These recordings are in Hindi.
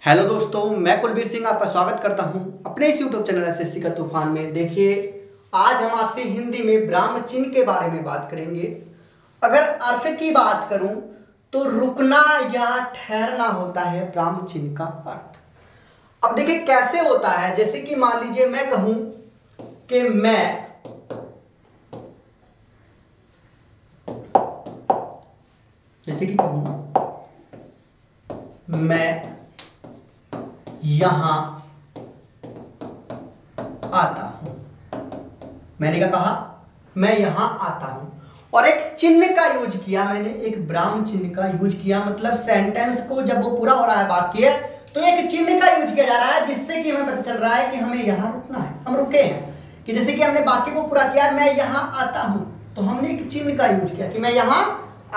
हेलो दोस्तों, मैं कुलबीर सिंह आपका स्वागत करता हूं अपने इस यूट्यूब चैनल एसएससी का तूफान में। देखिए, आज हम आपसे हिंदी में ब्राह्म चिन्ह के बारे में बात करेंगे। अगर अर्थ की बात करूं तो रुकना या ठहरना होता है ब्राह्म चिन्ह का अर्थ। अब देखिए कैसे होता है, जैसे कि मान लीजिए मैं कहूं कि मैं यहां आता हूं। मैंने क्या कहा? मैं यहां आता हूं और एक चिन्ह का यूज किया, मैंने एक ब्राह्म चिन्ह का यूज किया। मतलब सेंटेंस को जब वो पूरा हो रहा है वाक्य, तो एक चिन्ह का यूज किया जा रहा है जिससे कि हमें पता चल रहा है कि हमें यहां रुकना है, हम रुके हैं। कि जैसे कि हमने वाक्य को पूरा किया, मैं यहां आता हूं, तो हमने एक चिन्ह का यूज किया कि मैं यहां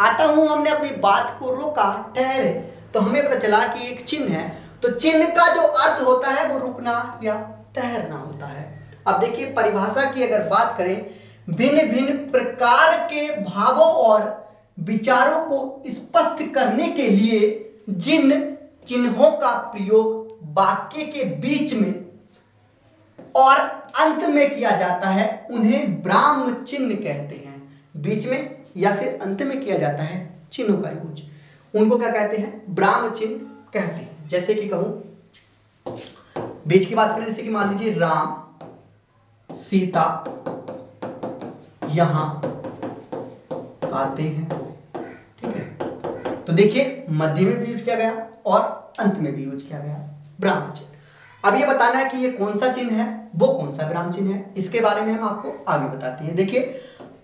आता हूं। हमने अपनी बात को रोका, ठहरे, तो हमें पता चला कि एक चिन्ह है। तो चिन्ह का जो अर्थ होता है वो रुकना या ठहरना होता है। अब देखिए परिभाषा की अगर बात करें, भिन्न भिन्न प्रकार के भावों और विचारों को स्पष्ट करने के लिए जिन चिन्हों का प्रयोग वाक्य के बीच में और अंत में किया जाता है उन्हें ब्राह्म चिन्ह कहते हैं। बीच में या फिर अंत में किया जाता है चिन्हों का यूज, उनको क्या कहते हैं? ब्राह्म चिन्ह कहते हैं। जैसे कि कहूं, बीच की बात करें, जैसे कि मान लीजिए राम सीता यहां आते हैं, ठीक है। तो देखिए मध्य में भी यूज किया गया और अंत में भी यूज किया गया ब्राह्म चिन्ह। अब ये बताना है कि ये कौन सा चिन्ह है, वो कौन सा ब्राह्म चिन्ह है, इसके बारे में हम आपको आगे बताते हैं। देखिए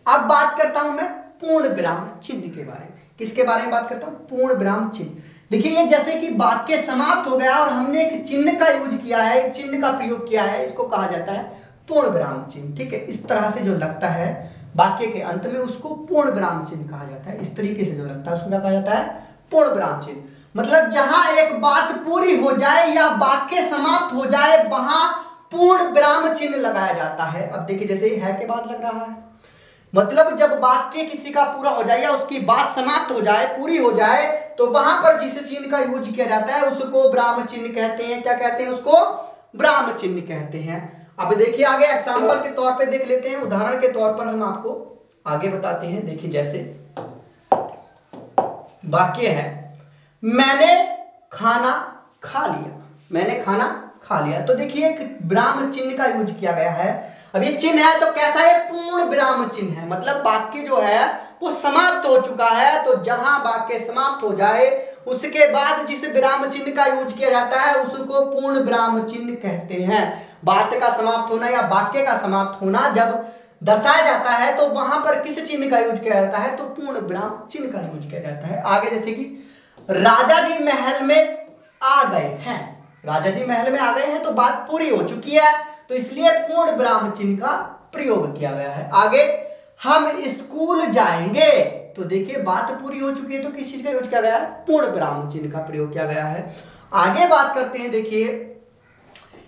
अब बात करता हूं मैं पूर्ण ब्राह्म चिन्ह के बारे में। किसके बारे में बात करता हूं? पूर्ण ब्राह्म चिन्ह। देखिए ये जैसे कि वाक्य समाप्त हो गया और हमने एक चिन्ह का यूज किया है, एक चिन्ह का प्रयोग किया है, इसको कहा जाता है पूर्ण विराम चिन्ह। ठीक है, इस तरह से जो लगता है वाक्य के अंत में उसको पूर्ण विराम चिन्ह कहा जाता है। इस तरीके से जो लगता है उसको क्या कहा जाता है? पूर्ण विराम चिन्ह। मतलब जहां एक बात पूरी हो जाए या वाक्य समाप्त हो जाए वहां पूर्ण विराम चिन्ह लगाया जाता है। अब देखिए जैसे ही है के बाद लग रहा है, मतलब जब वाक्य किसी का पूरा हो जाए या उसकी बात समाप्त हो जाए, पूरी हो जाए, तो वहां पर जिस चिन्ह का यूज किया जाता है उसको ब्राह्म चिन्ह कहते हैं। क्या कहते हैं उसको? ब्राह्म चिन्ह कहते हैं। अब देखिए आगे एग्जांपल के तौर पे देख लेते हैं, उदाहरण के तौर पर हम आपको आगे बताते हैं। देखिए जैसे वाक्य है, मैंने खाना खा लिया, मैंने खाना खा लिया। तो देखिए एक ब्राह्म चिन्ह का यूज किया गया है। अब ये चिन्ह है तो कैसा है? पूर्ण विराम चिन्ह है। मतलब वाक्य जो है वो समाप्त हो चुका है, तो जहां वाक्य समाप्त हो जाए उसके बाद जिस विराम चिन्ह का यूज किया जाता है उसको पूर्ण विराम चिन्ह कहते हैं। बात का समाप्त होना या वाक्य का समाप्त होना जब दर्शाया जाता है तो वहां पर किस चिन्ह का यूज किया जाता है? तो पूर्ण विराम चिन्ह का यूज किया जाता है। आगे जैसे कि राजा जी महल में आ गए हैं, राजा जी महल में आ गए हैं तो बात पूरी हो चुकी है, तो इसलिए पूर्ण विराम चिन्ह का प्रयोग किया गया है। आगे हम स्कूल जाएंगे, तो देखिए बात पूरी हो चुकी है तो किस चीज का यूज किया गया है? पूर्ण विराम चिन्ह का प्रयोग किया गया है। आगे बात करते हैं, देखिए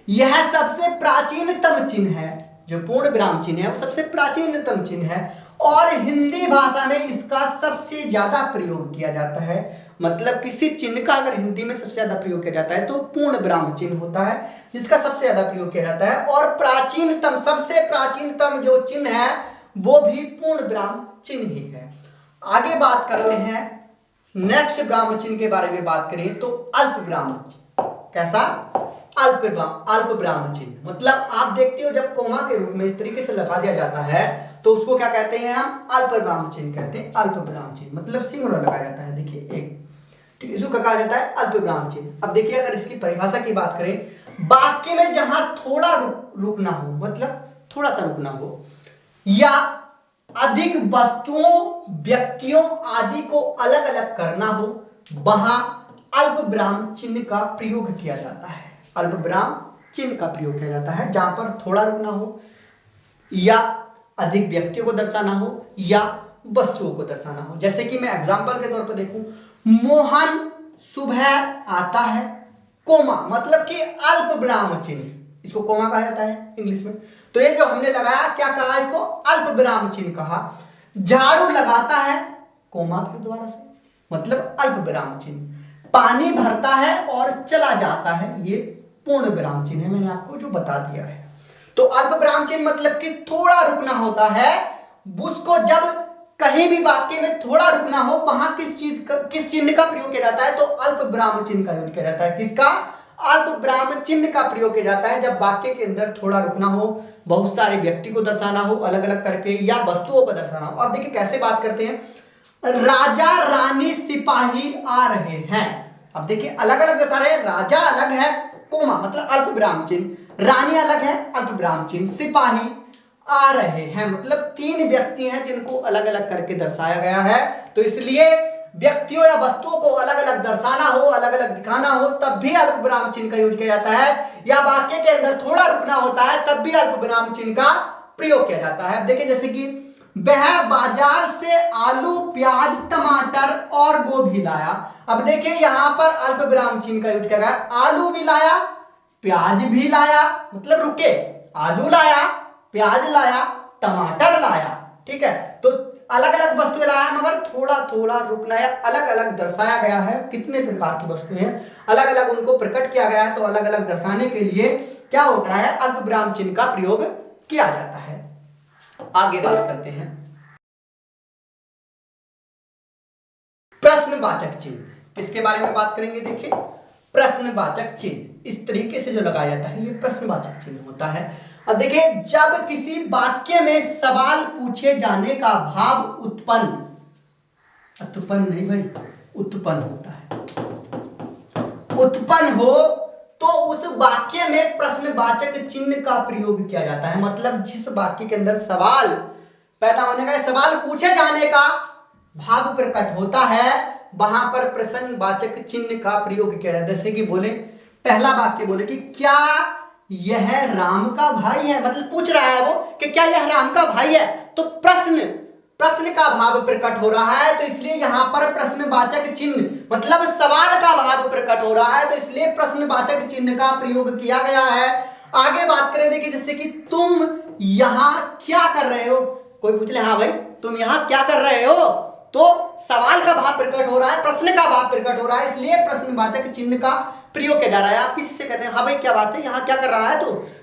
यह सबसे प्राचीनतम चिन्ह है। जो पूर्ण विराम चिन्ह है वो सबसे प्राचीनतम चिन्ह है और हिंदी भाषा में इसका सबसे ज्यादा प्रयोग किया जाता है। मतलब किसी चिन्ह का अगर हिंदी में सबसे ज्यादा प्रयोग किया जाता है तो पूर्ण विराम चिन्ह होता है जिसका सबसे ज्यादा प्रयोग किया जाता है। और प्राचीनतम, सबसे प्राचीनतम जो चिन्ह है वो भी पूर्ण विराम चिन्ह ही है। आगे बात करते हैं नेक्स्ट विराम चिन्ह के बारे में बात करें तो अल्प विराम चिन्ह। कैसा? अल्प विराम चिन्ह। मतलब आप देखते हो जब कोमा के रूप में इस तरीके से लगा दिया जाता है तो उसको क्या कहते हैं? हम अल्प विराम चिन्ह कहते हैं। अल्प विराम चिन्ह मतलब सिंगुलर लगाया जाता है। देखिए एक, ठीक, इसको कहा जाता है अल्प विराम चिन्ह। अब देखिए अगर इसकी परिभाषा की बात करें, वाक्य में जहां थोड़ा रुकना हो, मतलब थोड़ा सा रुकना हो, या अधिक वस्तुओं, व्यक्तियों आदि को अलग अलग करना हो, वहां अल्प विराम चिन्ह का प्रयोग किया जाता है। अल्प विराम चिन्ह का प्रयोग किया जाता है जहां पर थोड़ा रुकना हो, या अधिक व्यक्तियों को दर्शाना हो, या वस्तुओं को दर्शाना हो। जैसे कि मैं एग्जांपल के तौर पर देखूं, मोहन सुबह आता है, कोमा, मतलब कि अल्प विराम चिन्ह, इसको कोमा कहा जाता है इंग्लिश में। तो ये जो हमने लगाया, क्या कहा इसको? अल्प विराम चिन्ह कहा। झाड़ू लगाता है, कोमा फिर दोबारा से, मतलब अल्प विराम चिन्ह। पानी भरता है और चला जाता है, ये पूर्ण विराम चिन्ह है, मैंने आपको जो बता दिया है। तो अल्प विराम चिन्ह मतलब कि थोड़ा रुकना होता है, उसको जब कहीं भी वाक्य में थोड़ा रुकना हो वहां किस चिन्ह का प्रयोग किया जाता है, तो अल्प विराम चिन्ह का यूज किया जाता है। किसका? अल्प विराम चिन्ह का प्रयोग किया जाता है जब वाक्य के अंदर थोड़ा रुकना हो, बहुत सारे व्यक्ति को दर्शाना हो अलग अलग करके, या वस्तुओं को दर्शाना हो। अब देखिए कैसे बात करते हैं, राजा रानी सिपाही आ रहे हैं। अब देखिए अलग अलग दर्शा रहे हैं, राजा अलग है कोमा मतलब अल्प विराम चिन्ह, रानी अलग है अल्प विराम चिन्ह, सिपाही आ रहे हैं मतलब तीन व्यक्ति हैं जिनको अलग अलग करके दर्शाया गया है। तो इसलिए व्यक्तियों या वस्तुओं को अलग अलग दर्शाना हो, अलग अलग दिखाना हो, तब भी अल्प विराम चिन्ह का यूज किया जाता है, या वाक्य के अंदर थोड़ा रुकना होता है तब भी अल्प विराम चिन्ह का प्रयोग किया जाता है। देखिए जैसे कि वह बाजार से आलू प्याज टमाटर और गोभी लाया। अब देखिए यहां पर अल्प विराम चिन्ह का यूज किया गया, आलू भी लाया प्याज भी लाया, मतलब रुके, आलू लाया प्याज लाया टमाटर लाया, ठीक है। तो अलग अलग वस्तुएं लाया मगर थोड़ा थोड़ा रुकना है, अलग अलग दर्शाया गया है कितने प्रकार की वस्तुएं हैं, अलग अलग उनको प्रकट किया गया है, तो अलग अलग दर्शाने के लिए क्या होता है, अल्प विराम चिन्ह का प्रयोग किया जाता है। आगे बात करते हैं प्रश्नवाचक चिन्ह, किसके बारे में बात करेंगे। देखिए प्रश्नवाचक चिन्ह इस तरीके से जो लगाया जाता है ये प्रश्नवाचक चिन्ह होता है। अब देखिए जब किसी वाक्य में सवाल पूछे जाने का भाव उत्पन्न नहीं भाई, उत्पन्न होता है, उत्पन्न हो तो उस वाक्य में प्रश्नवाचक चिन्ह का प्रयोग किया जाता है। मतलब जिस वाक्य के अंदर सवाल पैदा होने का, सवाल पूछे जाने का भाव प्रकट होता है, वहां पर प्रश्नवाचक चिन्ह का प्रयोग किया जाता है। जैसे कि बोले पहला वाक्य बोले कि क्या यह राम का भाई है, मतलब पूछ रहा है वो कि क्या यह राम का भाई है, तो प्रश्न का भाव प्रकट हो रहा है, तो इसलिए यहां पर प्रश्नवाचक चिन्ह मतलब सवाल का भाव प्रकट हो रहा है, तो इसलिए प्रश्नवाचक चिन्ह का प्रयोग किया गया है। आगे बात करें, देखिए जैसे कि तुम यहां क्या कर रहे हो, कोई पूछ ले हाँ भाई तुम यहां क्या कर रहे हो, तो सवाल का भाव प्रकट हो रहा है, प्रश्न का भाव प्रकट हो रहा है, इसलिए प्रश्नवाचक चिन्ह का प्रयोग किया जा रहा है। आप किसी से कहते हैं हाँ भाई क्या बात है यहाँ क्या कर रहा है,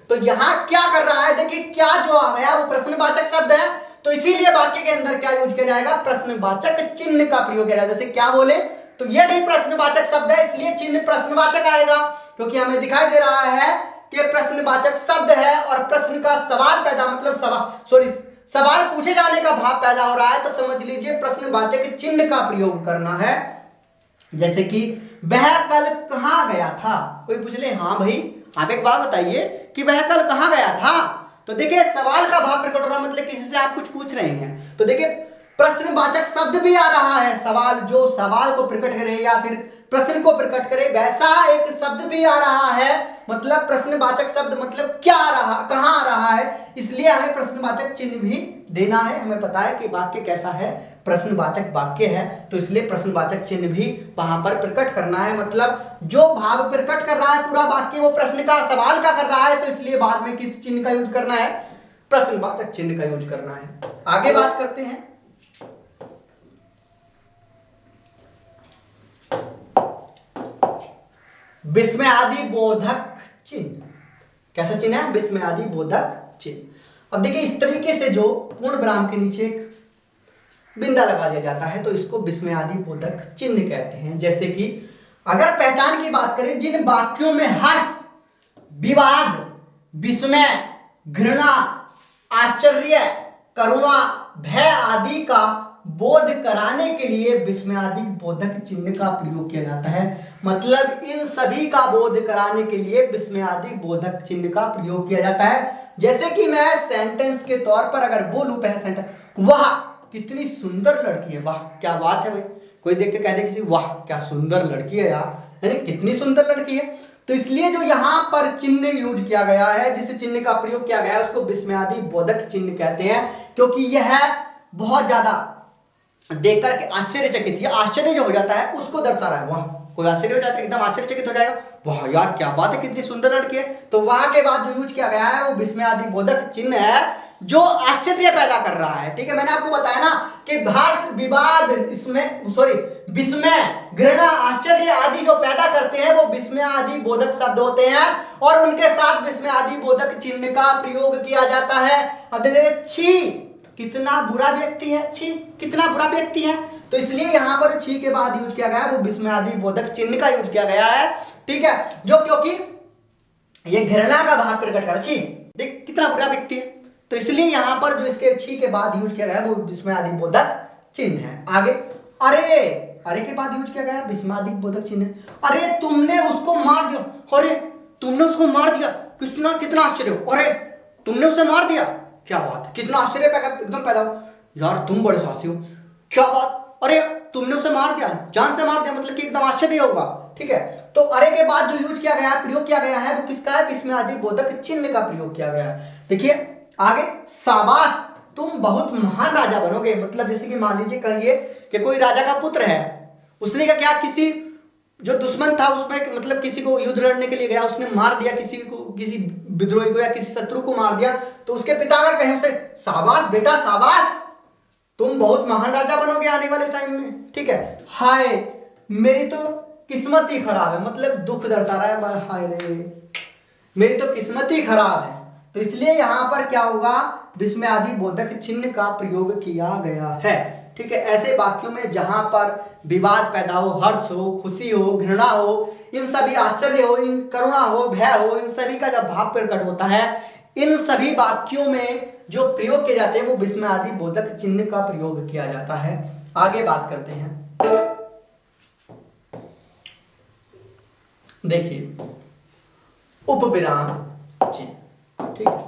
तो यहाँ क्या कर रहा है, देखिए क्या जो आ गया वो प्रश्नवाचक शब्द है, तो इसीलिए वाक्य के अंदर क्या यूज किया जाएगा, प्रश्नवाचक चिन्ह का प्रयोग किया जाएगा। जैसे क्या बोले तो यह भी प्रश्नवाचक शब्द है, इसलिए चिन्ह प्रश्नवाचक आएगा, क्योंकि हमें दिखाई दे रहा है कि प्रश्नवाचक शब्द है और प्रश्न का सवाल पैदा मतलब सवाल पूछे जाने का भाव पैदा हो रहा है, तो समझ लीजिए प्रश्नवाचक चिन्ह का प्रयोग करना है। जैसे कि वह कल कहां गया था, कोई पूछ ले हाँ भाई आप एक बात बताइए कि वह कल कहां गया था, तो देखिए सवाल का भाव प्रकट हो रहा है, मतलब किसी से आप कुछ पूछ रहे हैं, तो देखिए प्रश्नवाचक शब्द भी आ रहा है, सवाल जो सवाल को प्रकट करे या फिर प्रश्न को प्रकट करे वैसा एक शब्द भी आ रहा है, मतलब प्रश्नवाचक शब्द मतलब क्या आ रहा कहां आ रहा है, इसलिए हमें प्रश्नवाचक चिन्ह भी देना है। हमें पता है कि वाक्य कैसा है, प्रश्नवाचक वाक्य है, तो इसलिए प्रश्नवाचक चिन्ह भी वहां पर प्रकट करना है, मतलब जो भाव प्रकट कर रहा है पूरा वाक्य वो प्रश्न का सवाल का कर रहा है, तो इसलिए बाद में किस चिन्ह का यूज करना है, प्रश्नवाचक चिन्ह का यूज करना है। आगे बात करते हैं विस्मयादि बोधक चिन्ह। कैसा चिन्ह है, विस्मयादि बोधक चिन्ह। अब देखिए इस तरीके से जो पूर्ण विराम के नीचे एक बिंदा लगा दिया जाता है तो इसको विस्मयादि बोधक चिन्ह कहते हैं। जैसे कि अगर पहचान की बात करें, जिन वाक्यों में हर्ष, विवाद, विस्मय, घृणा, आश्चर्य, करुणा, भय आदि का बोध कराने के लिए विस्मयादि बोधक चिन्ह का प्रयोग किया जाता है, मतलब इन सभी का बोध कराने के लिए विस्मयादि बोधक चिन्ह का प्रयोग किया जाता है। जैसे कि मैं सेंटेंस के तौर पर अगर बोलूं, पहला सेंटेंस वाह कितनी सुंदर लड़की है, वाह क्या बात है भाई, कोई देख के कह दे किसी वाह क्या सुंदर लड़की है यार, यानी कितनी सुंदर लड़की है, तो इसलिए जो यहां पर चिन्ह यूज किया गया है, जिस चिन्ह का प्रयोग किया गया है उसको विस्मयादि बोधक चिन्ह कहते हैं, क्योंकि यह बहुत ज्यादा देख करके आश्चर्यचकित, या आश्चर्य जो हो जाता है उसको दर्शा रहा है, वाह कोई आश्चर्य हो जाता है एकदम आश्चर्यचकित हो जाएगा, वाह यार क्या बात है कितनी सुंदर लड़की है, तो वहां के बाद जो यूज किया गया है वो विस्मयादि बोधक चिन्ह है जो आश्चर्य पैदा कर रहा है। ठीक है, मैंने आपको बताया ना कि हर्ष, विवाद, इसमें विस्मय, घृणा, आश्चर्य आदि जो पैदा करते हैं वो विस्मय आदि बोधक शब्द होते हैं और उनके साथ विस्मय आदि बोधक चिन्ह का प्रयोग किया जाता है। अब देखिए छी, कितना बुरा व्यक्ति है, छी कितना बुरा व्यक्ति है, तो इसलिए यहाँ पर छी के बाद यूज किया गया है वो विस्मय आदि बोधक चिन्ह का यूज किया गया है। ठीक है, जो क्योंकि ये घृणा का भाव प्रकट कर, छी देख कितना बुरा व्यक्ति है, तो इसलिए यहाँ पर जो इसके छी के बाद यूज किया गया है वो विस्मय आदि बोधक चिन्ह है। आगे अरे, अरे के बाद यूज किया गया विस्मय आदि बोधक चिन्ह है। अरे तुमने उसको मार दिया, अरे तुमने उसको मार दिया, कितना कितना आश्चर्य हो, अरे तुमने उसे मार दिया, क्या बात, कितना आश्चर्य एकदम पैदा हो, यार तुम बड़े साहसी हो, क्या बात, अरे तुमने उसे मार दिया, जान से मार दिया, मतलब कि एकदम आश्चर्य होगा। ठीक है, तो अरे के बाद जो यूज किया गया है, प्रयोग किया गया है वो किसका है, विस्मय आदि बोधक चिन्ह का प्रयोग किया गया है। देखिए आगे, शाबाश तुम बहुत महान राजा बनोगे, मतलब जैसे कि मान लीजिए कहिए कि कोई राजा का पुत्र है, उसने क्या किसी जो दुश्मन था उसमें मतलब किसी को युद्ध लड़ने के लिए गया, उसने मार दिया किसी को, किसी विद्रोही को या किसी शत्रु को मार दिया, तो उसके पिता अगर कहें उसे शाबाश बेटा शाबाश तुम बहुत महान राजा बनोगे आने वाले टाइम में। ठीक है, हाय मेरी तो किस्मत ही खराब है, मतलब दुख दर्शा रहा है, हाय रे मेरी तो किस्मत ही खराब है, तो इसलिए यहां पर क्या होगा, विस्मय आदि बोधक चिन्ह का प्रयोग किया गया है। ठीक है, ऐसे वाक्यों में जहां पर विवाद पैदा हो, हर्ष हो, खुशी हो, घृणा हो, इन सभी आश्चर्य हो, इन करुणा हो, भय हो, इन सभी का जब भाव प्रकट होता है, इन सभी वाक्यों में जो प्रयोग किए जाते हैं वो विस्मय आदि बोधक चिन्ह का प्रयोग किया जाता है। आगे बात करते हैं, देखिए उपविराम चिन्ह। ठीक है,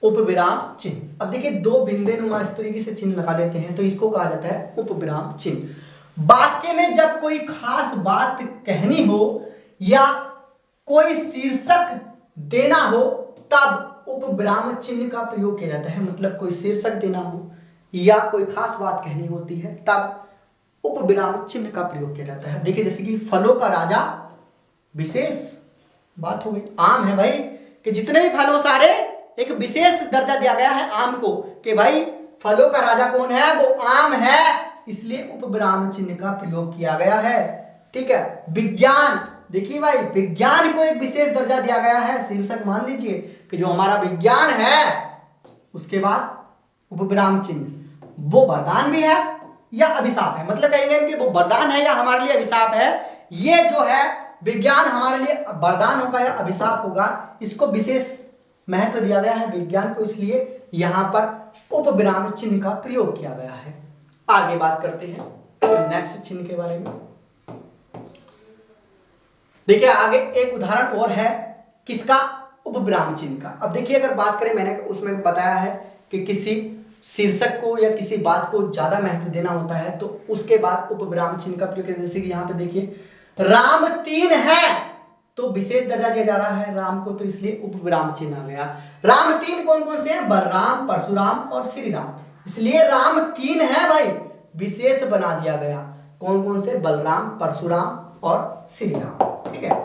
उपविराम चिन्ह, अब देखिए दो बिंदुनुमा इस तरीके से चिन्ह लगा देते हैं तो इसको कहा जाता है उपविराम चिन्ह। वाक्य में जब कोई खास बात कहनी हो या कोई शीर्षक देना हो तब उपविराम चिन्ह का प्रयोग किया जाता है, मतलब कोई शीर्षक देना हो या कोई खास बात कहनी होती है तब उपविराम चिन्ह का प्रयोग किया जाता है। देखिए जैसे कि फलों का राजा, विशेष बात हो गई, आम है भाई, कि जितने भी फलों सारे एक विशेष दर्जा दिया गया है आम को, कि भाई फलों का राजा कौन है, वो आम है, इसलिए उपविराम चिन्ह का प्रयोग किया गया है। ठीक है, विज्ञान, देखिए भाई विज्ञान को एक विशेष दर्जा दिया गया है, शीर्षक मान लीजिए कि जो हमारा विज्ञान है, उसके बाद उपविराम चिन्ह, वो वरदान भी है या अभिशाप है, मतलब कहेंगे कि वो वरदान है या हमारे लिए अभिशाप है। ये जो है विज्ञान हमारे लिए वरदान होगा या अभिशाप होगा, इसको विशेष महत्व दिया गया है विज्ञान को, इसलिए यहां पर उपविराम चिन्ह का प्रयोग किया गया है। आगे बात करते हैं नेक्स्ट चिन्ह के बारे में। देखिए आगे एक उदाहरण और है किसका, उपविराम चिन्ह का। अब देखिए अगर बात करें, मैंने उसमें बताया है कि किसी शीर्षक को या किसी बात को ज्यादा महत्व देना होता है तो उसके बाद उपविराम चिन्ह का प्रयोग, जैसे कि यहाँ पे देखिए राम 3 है तो विशेष दर्जा दिया जा रहा है राम को, तो इसलिए उपविराम चिन्ह आ गया। राम 3 कौन कौन से हैं, बलराम, परशुराम और श्री राम, इसलिए राम 3 है भाई, विशेष बना दिया गया। कौन कौन से, बलराम, परशुराम और श्री राम। ठीक है,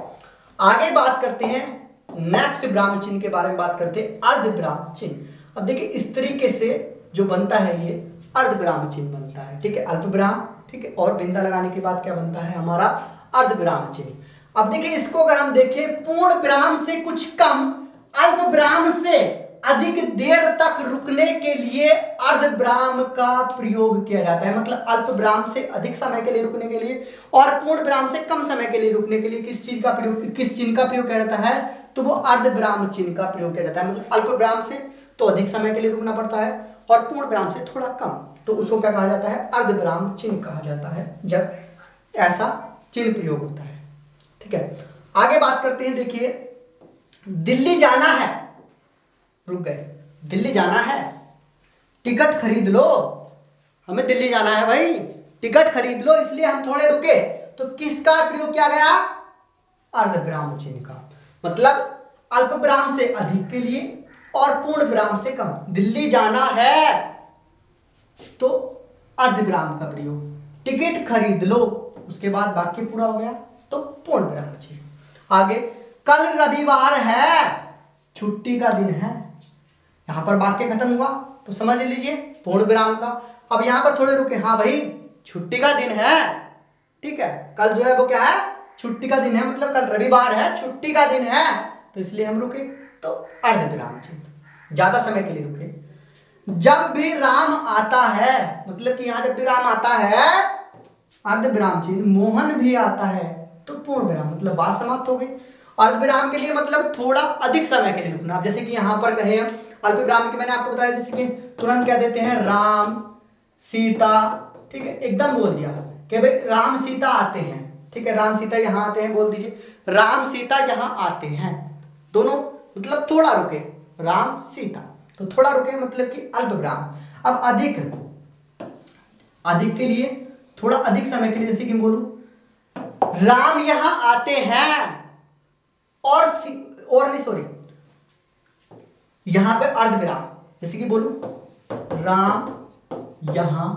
आगे बात करते हैं नेक्स्ट विराम चिन्ह के बारे में बात करते हैं, अर्धविराम चिन्ह। अब देखिए इस तरीके से जो बनता है ये अर्धविराम चिन्ह बनता है। ठीक है, अल्पविराम, ठीक है, और बिंदा लगाने के बाद क्या बनता है हमारा अर्धविराम चिन्ह। अब देखिए इसको अगर हम देखें, पूर्ण विराम से कुछ कम, अल्प विराम से अधिक देर तक रुकने के लिए अर्धविराम का प्रयोग किया जाता है, मतलब अल्प विराम से अधिक समय के लिए रुकने के लिए और पूर्ण विराम से कम समय के लिए रुकने के लिए किस चीज का प्रयोग, किस चिन्ह का प्रयोग किया जाता है, तो वो अर्धविराम चिन्ह का प्रयोग किया जाता है। मतलब अल्प विराम से तो अधिक समय के लिए रुकना पड़ता है और पूर्ण विराम से थोड़ा कम, तो उसको क्या कहा जाता है, अर्धविराम चिन्ह कहा जाता है जब ऐसा चिन्ह प्रयोग होता है। ठीक है, आगे बात करते हैं, देखिए दिल्ली जाना है, रुक गए, दिल्ली जाना है, टिकट खरीद लो, हमें दिल्ली जाना है भाई, टिकट खरीद लो, इसलिए हम थोड़े रुके, तो किसका प्रयोग किया गया, अर्धविराम चिन्ह का, मतलब अल्प विराम से अधिक के लिए और पूर्ण विराम से कम। दिल्ली जाना है तो अर्धविराम का प्रयोग, टिकट खरीद लो, उसके बाद वाक्य पूरा हो गया तो पूर्ण विराम चिन्ह। आगे कल रविवार है, छुट्टी का दिन है, यहां पर वाक्य खत्म हुआ तो समझ लीजिए पूर्ण विराम का। अब यहां पर थोड़े रुके, हाँ भाई छुट्टी का दिन है, ठीक है, कल जो है वो क्या है, छुट्टी का दिन है, मतलब कल रविवार है, छुट्टी का दिन है, तो इसलिए हम रुके, तो अर्ध विराम चिन्ह, ज्यादा समय के लिए रुके। जब भी राम आता है, मतलब कि यहां जब भी राम आता है अर्ध विराम चिन्ह, मोहन भी आता है तो पूर्ण विराम, मतलब बात समाप्त हो गई। अर्ध विराम के लिए मतलब थोड़ा अधिक समय के लिए रुकना। अब जैसे कि यहां पर कहे अल्प विराम के, मैंने आपको बताया जैसे कि तुरंत क्या देते हैं, राम सीता, ठीक है, एकदम बोल दिया कि भाई राम सीता आते हैं, ठीक है, राम सीता यहाँ आते हैं, बोल दीजिए राम सीता यहाँ आते हैं, दोनों मतलब थोड़ा रुके, राम सीता, तो थोड़ा रुके मतलब कि अल्प विराम। अब अधिक, अधिक के लिए थोड़ा अधिक समय के लिए, जैसे कि बोलूं राम यहां आते हैं और नहीं सॉरी, यहां पे अर्ध विराम, जैसे कि बोलूं राम यहां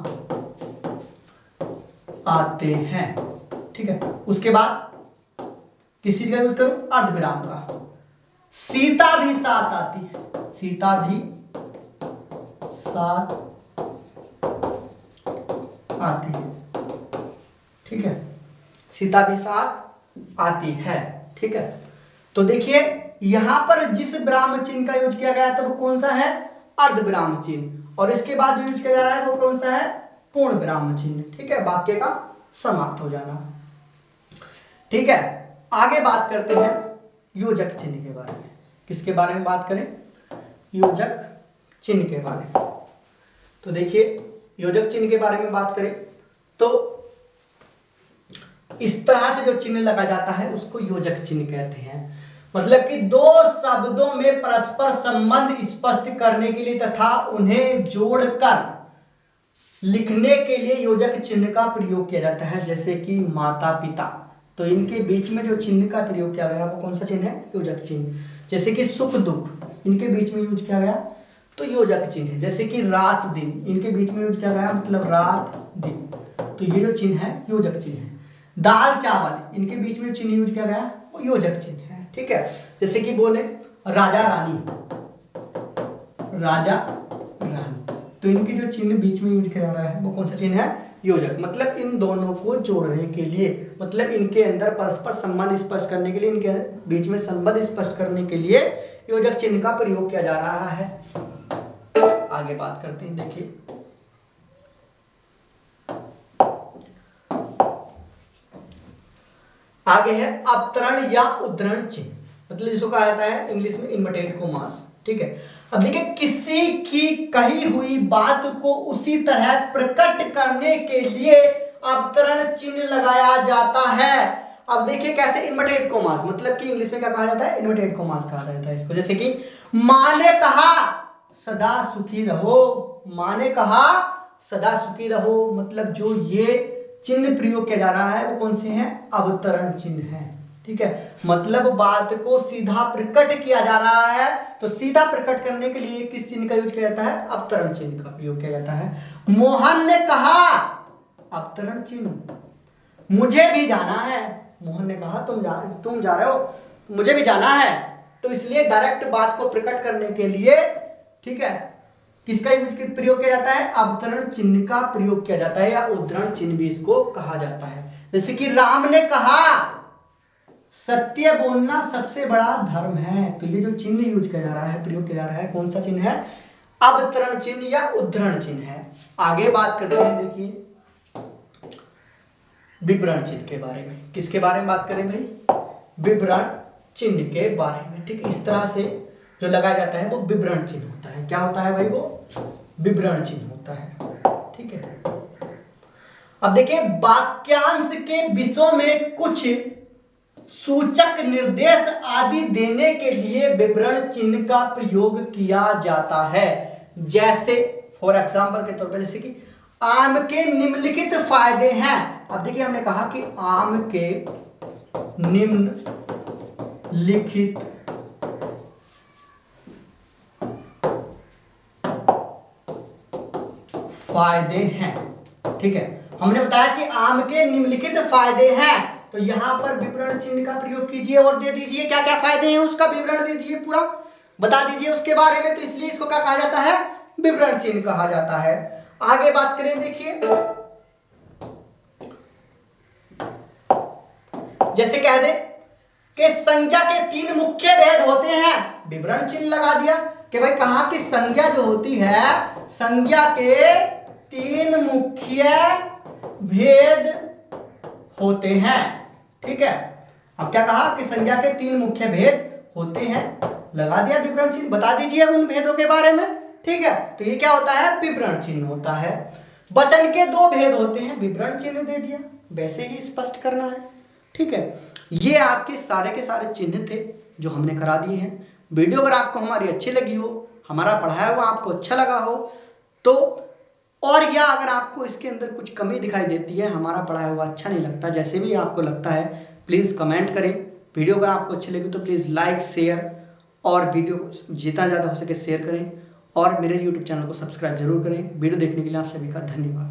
आते हैं, ठीक है, उसके बाद किस चीज का यूज करूं, अर्ध विराम का। सीता भी साथ आती है, सीता भी साथ आती है, ठीक है, सीता भी साथ आती है, ठीक है। तो देखिए यहां पर जिस विराम चिन्ह का यूज किया गया था वो कौन सा है, अर्ध विराम चिन्ह, और इसके बाद जो यूज किया जा रहा है वो कौन सा है, पूर्ण विराम चिन्ह, ठीक है, वाक्य का समाप्त हो जाना, ठीक है। आगे बात करते हैं योजक चिन्ह के बारे में। किसके बारे में बात करें, योजक चिन्ह के बारे में। तो देखिए योजक चिन्ह के बारे में बात करें तो इस तरह से जो चिन्ह लगा जाता है उसको योजक चिन्ह कहते हैं, मतलब कि दो शब्दों में परस्पर संबंध स्पष्ट करने के लिए तथा उन्हें जोड़कर लिखने के लिए योजक चिन्ह का प्रयोग किया जाता है। जैसे कि माता पिता, तो इनके बीच में जो चिन्ह का प्रयोग किया गया वो कौन सा चिन्ह है, योजक चिन्ह। जैसे कि सुख दुख, इनके बीच में यूज किया गया तो योजक चिन्ह है। जैसे कि रात दिन, इनके बीच में यूज किया गया मतलब रात दिन, तो ये जो चिन्ह है योजक चिन्ह है। दाल चावल, इनके बीच में चिन्ह यूज किया गया वो योजक चिन्ह है, ठीक है। जैसे कि बोले राजा रानी, राजा रानी, तो इनके जो चिन्ह बीच में यूज किया रहा है वो कौन सा चिन्ह है, योजक, मतलब इन दोनों को जोड़ने के लिए, मतलब इनके अंदर परस्पर संबंध स्पष्ट करने के लिए, इनके बीच में संबंध स्पष्ट करने के लिए योजक चिन्ह का प्रयोग किया जा रहा है। आगे बात करते हैं, देखिए आगे है अवतरण या उद्धरण चिन्ह, मतलब जिसको कहा जाता है इंग्लिश में इन्वर्टेड कोमास, ठीक है। अब देखिए किसी की कही हुई बात को उसी तरह प्रकट करने के लिए अवतरण चिन्ह लगाया जाता है। अब देखिए कैसे, इन्वर्टेड कोमास, मतलब कि इंग्लिश में क्या कहा जाता है, इन्वर्टेड कोमास कहा जाता है इसको। जैसे कि मां ने कहा सदा सुखी रहो, मां ने कहा सदा सुखी रहो, मतलब जो ये चिन्ह प्रयोग किया जा रहा है वो कौन से हैं, अवतरण चिन्ह है, ठीक है। मतलब बात को सीधा प्रकट किया जा रहा है, तो सीधा प्रकट करने के लिए किस चिन्ह का यूज किया जाता है, अवतरण चिन्ह का प्रयोग किया जाता है। मोहन ने कहा, अवतरण चिन्ह, मुझे भी जाना है, मोहन ने कहा तुम जा रहे हो, मुझे भी जाना है, तो इसलिए डायरेक्ट बात को प्रकट करने के लिए, ठीक है, किसका यूज प्रयोग किया जाता है, अवतरण चिन्ह का प्रयोग किया जाता है, या उद्धरण चिन्ह भी इसको कहा जाता है। जैसे कि राम ने कहा सत्य बोलना सबसे बड़ा धर्म है, तो ये जो चिन्ह यूज किया जा रहा है, प्रयोग किया जा रहा है, कौन सा चिन्ह है, अवतरण चिन्ह या उद्धरण चिन्ह है। आगे बात करते हैं, देखिए विवरण चिन्ह के बारे में। किसके बारे में बात करें भाई, विवरण चिन्ह के बारे में, ठीक। इस तरह से जो लगाया जाता है वो विवरण चिन्ह होता है। क्या होता है भाई, वो विवरण चिन्ह होता है, ठीक है। अब देखिए वाक्यांश के विषयों में कुछ सूचक निर्देश आदि देने के लिए विवरण चिन्ह का प्रयोग किया जाता है। जैसे फॉर एग्जाम्पल के तौर पर, जैसे कि आम के निम्नलिखित फायदे हैं। अब देखिए हमने कहा कि आम के निम्नलिखित फायदे हैं, ठीक है। हमने बताया कि आम के निम्नलिखित फायदे हैं, तो यहां पर विवरण चिन्ह का प्रयोग कीजिए और दे दीजिए क्या क्या फायदे हैं, उसका विवरण दे दीजिए, पूरा बता दीजिए उसके बारे में, तो इसलिए इसको क्या कहा जाता है, विवरण चिन्ह कहा जाता है। आगे बात करें, देखिए जैसे कह दे कि संज्ञा के 3 मुख्य भेद होते हैं, विवरण चिन्ह लगा दिया कि भाई कहा कि संज्ञा जो होती है, संज्ञा के 3 मुख्य भेद होते हैं। ठीक है, अब क्या कहा कि संज्ञा के 3 मुख्य भेद होते हैं, लगा दिया विवरण चिन्ह, बता दीजिए उन भेदों के बारे में। ठीक है, तो ये क्या होता है, विवरण चिन्ह होता है। वचन के 2 भेद होते हैं, विवरण चिन्ह दे दिया, वैसे ही स्पष्ट करना है। ठीक है, ये आपके सारे के सारे चिन्ह थे जो हमने करा दिए हैं। वीडियो अगर आपको हमारी अच्छी लगी हो, हमारा पढ़ाया हुआ आपको अच्छा लगा हो तो, और या अगर आपको इसके अंदर कुछ कमी दिखाई देती है, हमारा पढ़ाया हुआ अच्छा नहीं लगता, जैसे भी आपको लगता है प्लीज़ कमेंट करें। वीडियो अगर आपको अच्छी लगी तो प्लीज़ लाइक शेयर और वीडियो को जितना ज़्यादा हो सके शेयर करें और मेरे यूट्यूब चैनल को सब्सक्राइब जरूर करें। वीडियो देखने के लिए आप सभी का धन्यवाद।